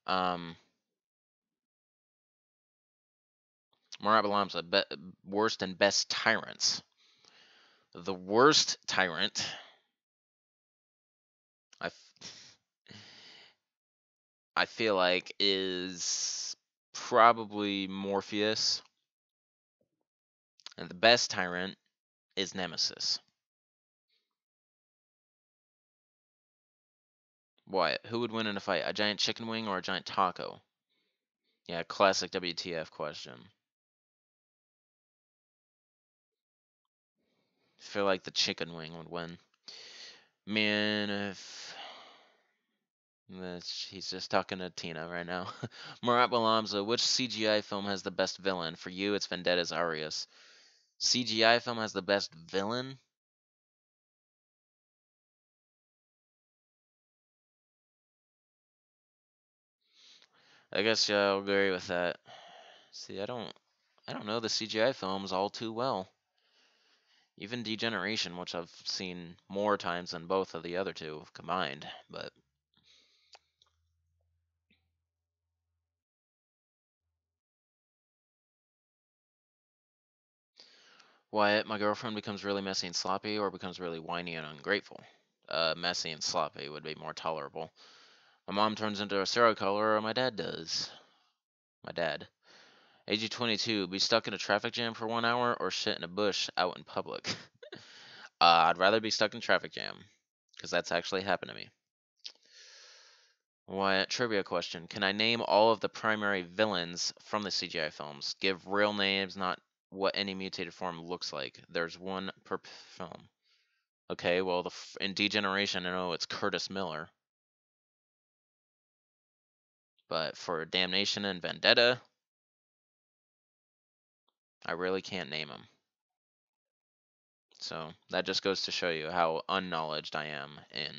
Marat Balamsa, worst and best tyrants. The worst tyrant, I, I feel like, is probably Morpheus, and the best tyrant is Nemesis. What? Who would win in a fight? A giant chicken wing or a giant taco? Yeah, classic WTF question. I feel like the chicken wing would win. Man, if he's just talking to Tina right now. Murat Balamza, which CGI film has the best villain? For you, it's Vendetta's Arias. CGI film has the best villain? I guess yeah, I'll agree with that. See, I don't know the CGI films all too well. Even Degeneration, which I've seen more times than both of the other two combined, but Wyatt, my girlfriend becomes really messy and sloppy or becomes really whiny and ungrateful. Messy and sloppy would be more tolerable. My mom turns into a serial killer or my dad does. My dad. Age 22, be stuck in a traffic jam for 1 hour or shit in a bush out in public. I'd rather be stuck in a traffic jam, because that's actually happened to me. What trivia question? Can I name all of the primary villains from the CGI films? Give real names, not what any mutated form looks like. There's one per film. Okay, well, in Degeneration, I know it's Curtis Miller. But for Damnation and Vendetta, I really can't name them. So that just goes to show you how unknowledged I am in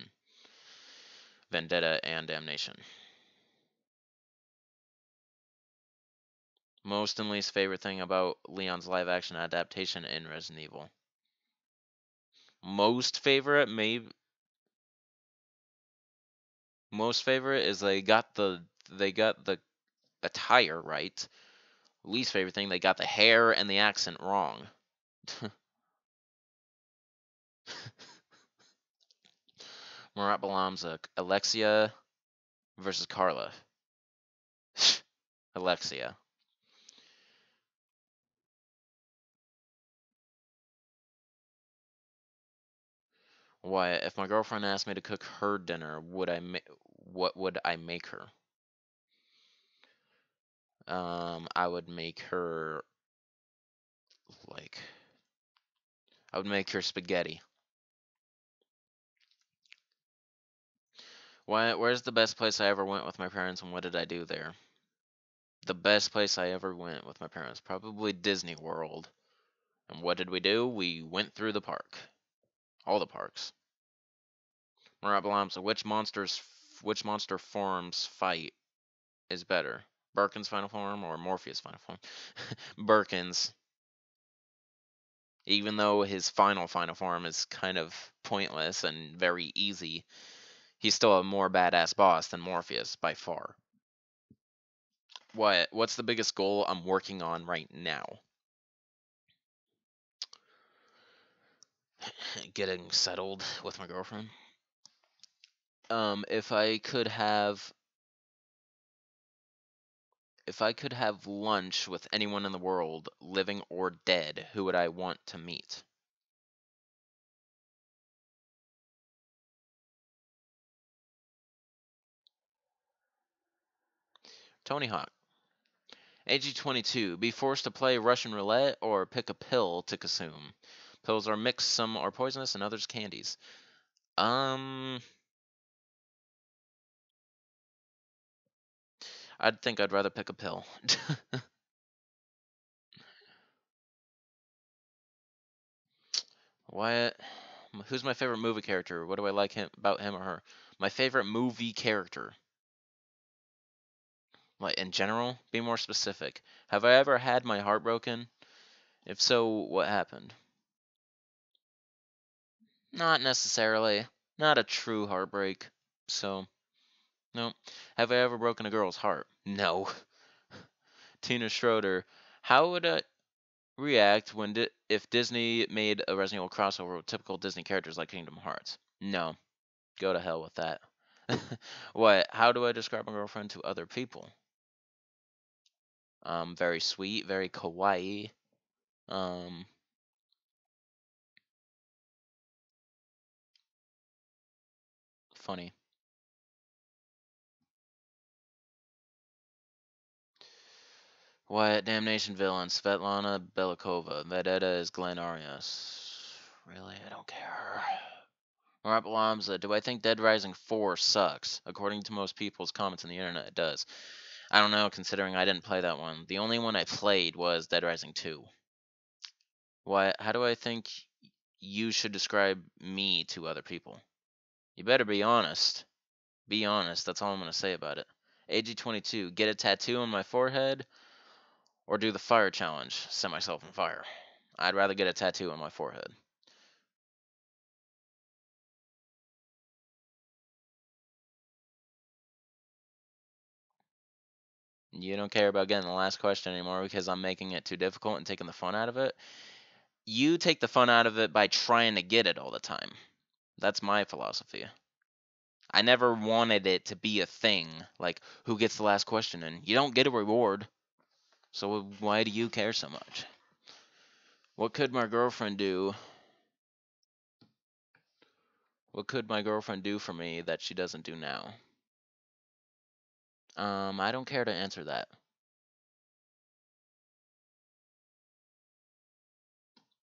Vendetta and Damnation. Most and least favorite thing about Leon's live action adaptation in Resident Evil. Most favorite, maybe. Most favorite is they got the attire right. Least favorite thing, they got the hair and the accent wrong. Murat Balamza, Alexia versus Carla. Alexia. Why, if my girlfriend asked me to cook her dinner, what would I make her? I would make her like I would make her spaghetti. Where's the best place I ever went with my parents and what did I do there? The best place I ever went with my parents, probably Disney World. And what did we do? We went through the park. All the parks. Murat Balamsa, which monster forms fight is better? Birkin's final form or Morpheus' final form? Birkin's. Even though his final form is kind of pointless and very easy, he's still a more badass boss than Morpheus by far. What's the biggest goal I'm working on right now? Getting settled with my girlfriend. If I could have lunch with anyone in the world, living or dead, who would I want to meet? Tony Hawk. AG22. Be forced to play Russian roulette or pick a pill to consume. Pills are mixed, some are poisonous, and others candies. I'd think I'd rather pick a pill. What? Who's my favorite movie character? What do I like about him or her? My favorite movie character. Like in general, be more specific. Have I ever had my heart broken? If so, what happened? Not necessarily. Not a true heartbreak. So, no. Have I ever broken a girl's heart? No. Tina Schroeder. How would I react when if Disney made a Resident Evil crossover with typical Disney characters like Kingdom Hearts? No. Go to hell with that. What? How do I describe my girlfriend to other people? Very sweet, very kawaii. Um, Funny. What? Damnation villain? Svetlana Belikova. Vedetta is Glenn Arias. Really? I don't care. Marap Lamza, do I think Dead Rising 4 sucks? According to most people's comments on the internet, it does. I don't know, considering I didn't play that one. The only one I played was Dead Rising 2. What? How do I think you should describe me to other people? You better be honest. Be honest. That's all I'm going to say about it. AG22, get a tattoo on my forehead or do the fire challenge, set myself on fire. I'd rather get a tattoo on my forehead. You don't care about getting the last question anymore because I'm making it too difficult and taking the fun out of it. You take the fun out of it by trying to get it all the time. That's my philosophy. I never wanted it to be a thing, like who gets the last question, and you don't get a reward. So why do you care so much? What could my girlfriend do? What could my girlfriend do for me that she doesn't do now? I don't care to answer that.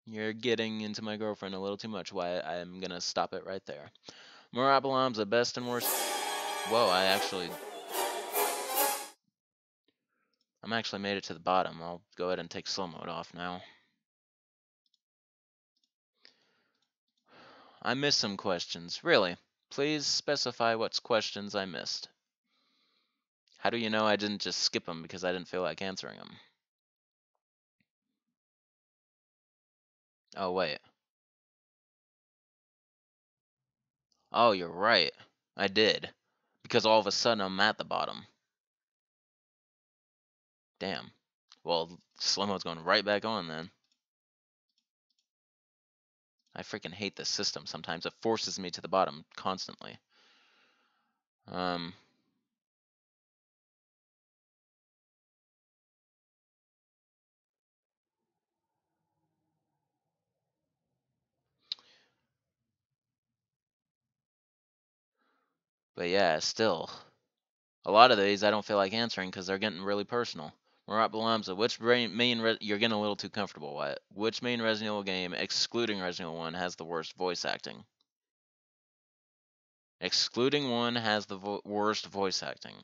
You're getting into my girlfriend a little too much. Why I'm gonna stop it right there. Murabalam's the best and worst. Whoa, I'm actually made it to the bottom. I'll go ahead and take slow mode off now. I missed some questions. Really? Please specify what questions I missed. How do you know I didn't just skip them because I didn't feel like answering them? Oh, wait. Oh, you're right. I did. Because all of a sudden I'm at the bottom. Damn. Well, slow mode's going right back on then. I freaking hate this system sometimes. It forces me to the bottom constantly. Um, but yeah, still. A lot of these I don't feel like answering because they're getting really personal. Murat Balamza, you're getting a little too comfortable. What? Which main Resident Evil game, excluding Resident Evil 1, has the worst voice acting? Excluding 1 has the worst voice acting.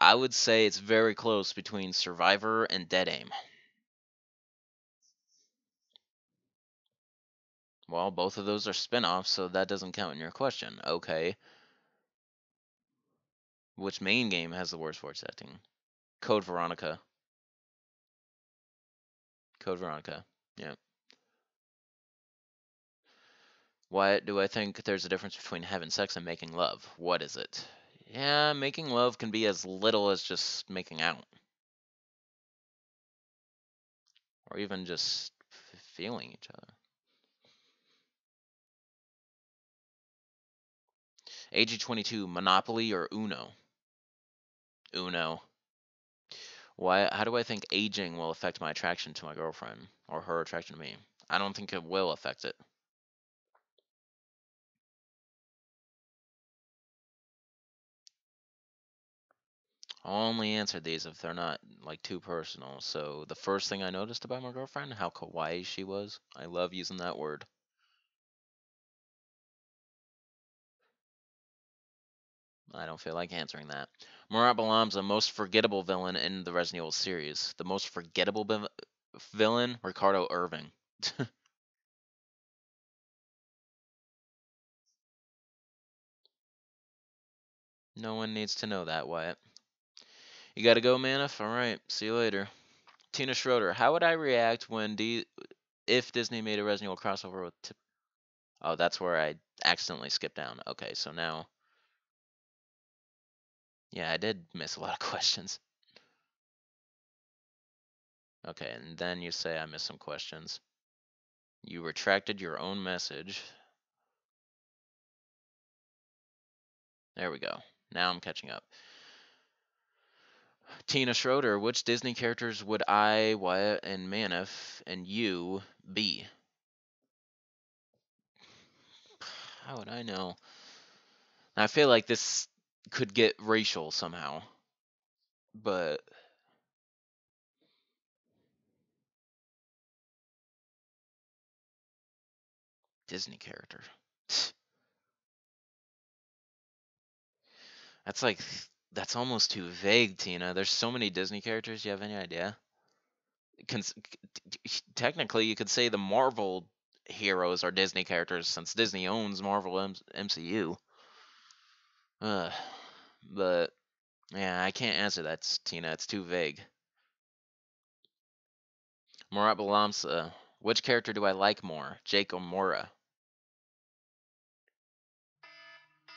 I would say it's very close between Survivor and Dead Aim. Well, both of those are spin-offs, so that doesn't count in your question. Okay. Which main game has the worst voice acting? Code Veronica. Code Veronica. Yeah. Why do I think there's a difference between having sex and making love? What is it? Yeah, making love can be as little as just making out. Or even just feeling each other. AG22, Monopoly or Uno? Uno. Why? How do I think aging will affect my attraction to my girlfriend or her attraction to me? I don't think it will affect it. I'll only answer these if they're not like too personal. So the first thing I noticed about my girlfriend, how kawaii she was. I love using that word. I don't feel like answering that. Murat Balam's the most forgettable villain in the Resident Evil series. The most forgettable villain, Ricardo Irving. No one needs to know that, Wyatt. You gotta go, Manif? Alright, see you later. Tina Schroeder, how would I react if Disney made a Resident Evil crossover with Oh, that's where I accidentally skipped down. Okay, so now yeah, I did miss a lot of questions. Okay, and then you say I missed some questions. You retracted your own message. There we go. Now I'm catching up. Tina Schroeder, which Disney characters would I, Wyatt, and Manif and you be? How would I know? I feel like this could get racial somehow, but Disney character. That's like that's almost too vague, Tina. There's so many Disney characters. You have any idea? Technically, you could say the Marvel heroes are Disney characters since Disney owns Marvel MCU. Uh, but yeah, I can't answer that, Tina. It's too vague. Murat Balamsa. Which character do I like more, Jake or Mora?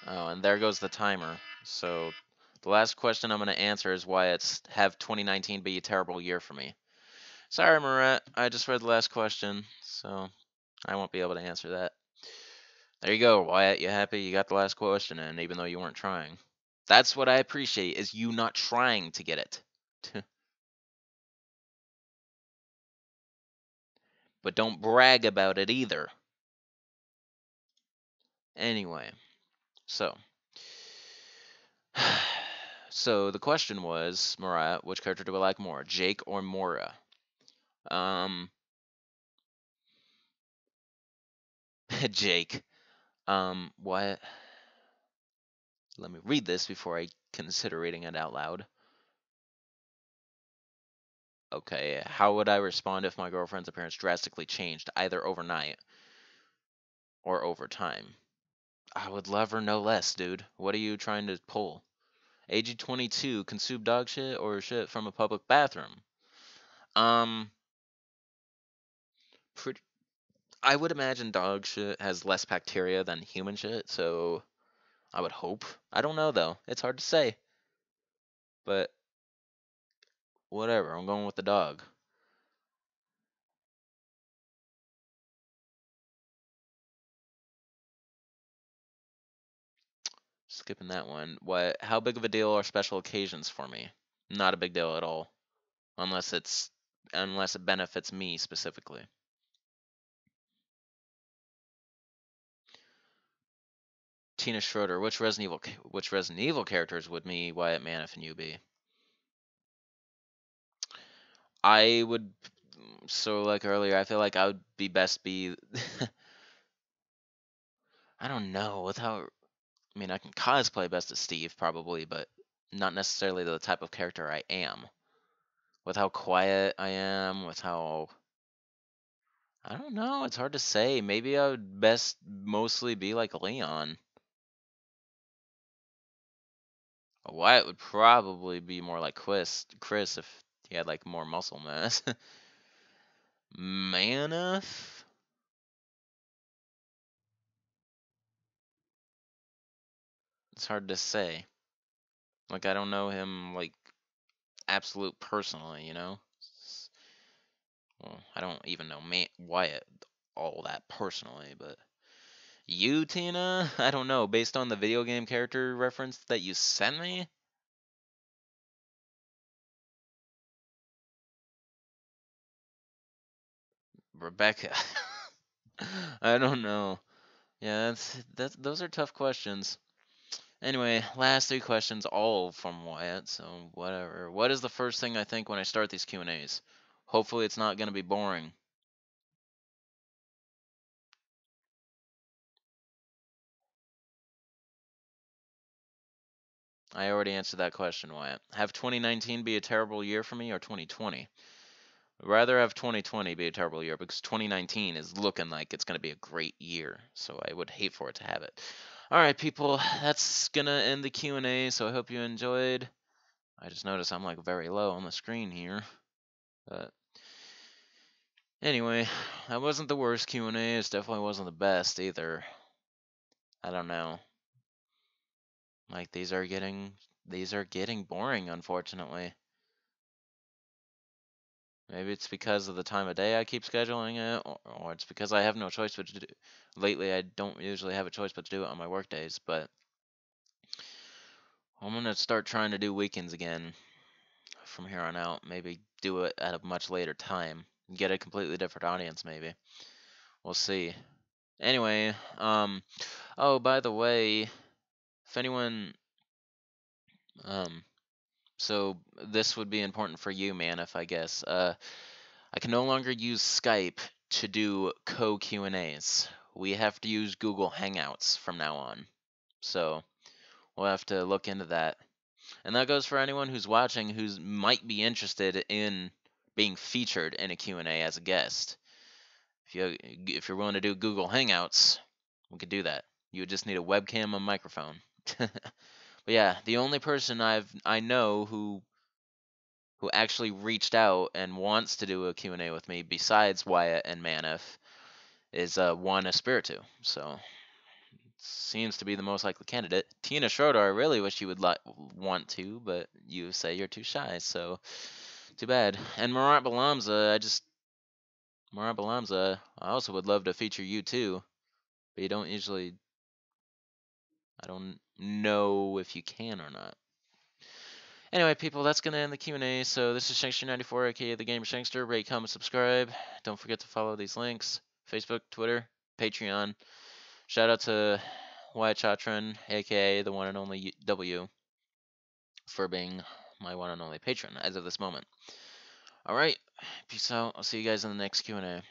Oh, and there goes the timer. So the last question I'm going to answer is why it's have 2019 be a terrible year for me. Sorry, Murat. I just read the last question, so I won't be able to answer that. There you go, Wyatt. You happy? You got the last question in, even though you weren't trying. That's what I appreciate, is you not trying to get it. But don't brag about it either. Anyway, so. So the question was, Mariah, which character do I like more, Jake or Mora? Jake. What? Let me read this before I consider reading it out loud. Okay, how would I respond if my girlfriend's appearance drastically changed, either overnight or over time? I would love her no less, dude. What are you trying to pull? Age 22, consume dog shit or shit from a public bathroom? Um, pretty, I would imagine dog shit has less bacteria than human shit, so I would hope. I don't know though. It's hard to say. But whatever, I'm going with the dog. Skipping that one. What? How big of a deal are special occasions for me? Not a big deal at all, unless it benefits me specifically. Tina Schroeder. Which Resident Evil characters would me, Wyatt, Manif, and you be? I would. So like earlier, I feel like I would be best be. I don't know. With how I mean, I can cosplay best as Steve probably, but not necessarily the type of character I am. With how quiet I am, with how I don't know, it's hard to say. Maybe I would best mostly be like Leon. Wyatt would probably be more like Chris if he had like more muscle mass. Manif? It's hard to say. Like I don't know him like absolute personally, you know? Well, I don't even know Wyatt all that personally, but you, Tina? I don't know. Based on the video game character reference that you sent me? Rebecca. I don't know. Yeah, those are tough questions. Anyway, last three questions, all from Wyatt, so whatever. What is the first thing I think when I start these Q&As? Hopefully it's not going to be boring. I already answered that question, Wyatt. Have 2019 be a terrible year for me or 2020? I'd rather have 2020 be a terrible year because 2019 is looking like it's going to be a great year. So I would hate for it to have it. All right, people, that's going to end the Q&A. So I hope you enjoyed. I just noticed I'm like very low on the screen here. But anyway, that wasn't the worst Q&A. It definitely wasn't the best either. I don't know. Like these are getting boring, unfortunately. Maybe it's because of the time of day I keep scheduling it, or it's because I have no choice but to do. Lately, I don't usually have a choice but to do it on my work days, but I'm gonna start trying to do weekends again from here on out. Maybe do it at a much later time. Get a completely different audience, maybe. We'll see. Anyway, oh, by the way, if anyone, um, so this would be important for you, man, if I guess. I can no longer use Skype to do co-Q&As. We have to use Google Hangouts from now on. So we'll have to look into that. And that goes for anyone who's watching who's might be interested in being featured in a Q&A as a guest. If you're willing to do Google Hangouts, we could do that. You would just need a webcam and a microphone. But yeah, the only person I know who actually reached out and wants to do a Q&A with me besides Wyatt and Manif is Juan Espiritu. So seems to be the most likely candidate. Tina Schroeder, I really wish you would want to, but you say you're too shy, so too bad. And Marat Balamza, I also would love to feature you too, but you don't usually. I don't know if you can or not. Anyway, people, that's gonna end the Q&A. So this is Shankster94, aka The Gamer Shankster. Rate, comment, subscribe. Don't forget to follow these links: Facebook, Twitter, Patreon. Shout out to Wyatt Chatran, aka the one and only W, for being my one and only patron as of this moment. All right, peace out. I'll see you guys in the next Q&A.